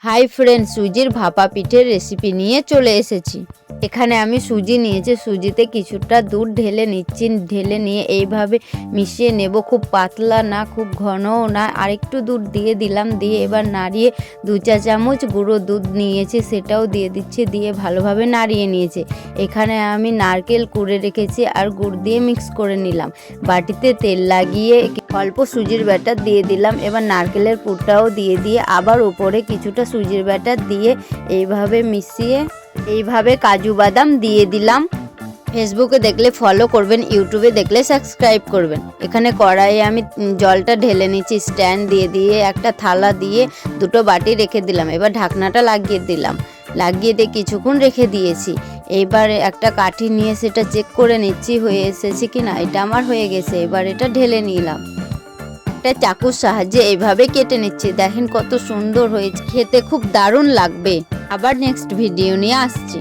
Hi friend, সুজির ভাপা পিঠের রেসিপি নিয়ে চলে এসেছি। এখানে আমি সুজি নিয়েছি, সুজিতে কিছুটা দুধ ঢেলে নিচ্ছি। ঢেলে নিয়ে এইভাবে মিশিয়ে নেব, খুব পাতলা না খুব ঘনও না। আর একটু দুধ দিয়ে দিলাম, দিয়ে এবার নাড়িয়ে 2 চা চামচ গুঁড়ো দুধ নিয়েছি, সেটাও দিয়ে দিচ্ছি। দিয়ে ভালোভাবে নাড়িয়ে নিয়েছি। এখানে আমি নারকেল কুড়ে রেখেছি আর গুড় দিয়ে মিক্স করে নিলাম। বাটিতে তেল লাগিয়ে অল্প সুজির ব্যাটার দিয়ে দিলাম। এবার নারকেলের পুরটাও দিয়ে আবার উপরে কিছুটা সুজির ব্যাটার দিয়ে এইভাবে মিশিয়ে এইভাবে কাজু বাদাম দিয়ে দিলাম। ফেসবুকে দেখলে ফলো করবেন, ইউটিউবে দেখলে সাবস্ক্রাইব করবেন। এখানে কড়াইয়ে আমি জলটা ঢেলে নিচ্ছি, স্ট্যান্ড দিয়ে একটা থালা দিয়ে 2টো বাটি রেখে দিলাম। এবার ঢাকনাটা লাগিয়ে দিলাম, লাগিয়ে দিয়ে কিছুক্ষণ রেখে দিয়েছি। এইবার একটা কাঠি নিয়ে সেটা চেক করে নিচ্ছি হয়ে এসেছে কিনা। এটা আমার হয়ে গেছে। এবার এটা ঢেলে নিলাম, একটা চাকুর সাহায্যে এইভাবে কেটে নিচ্ছি। দেখেন কত সুন্দর হয়েছে, খেতে খুব দারুণ লাগবে। আবার নেক্সট ভিডিও নিয়ে আসছি।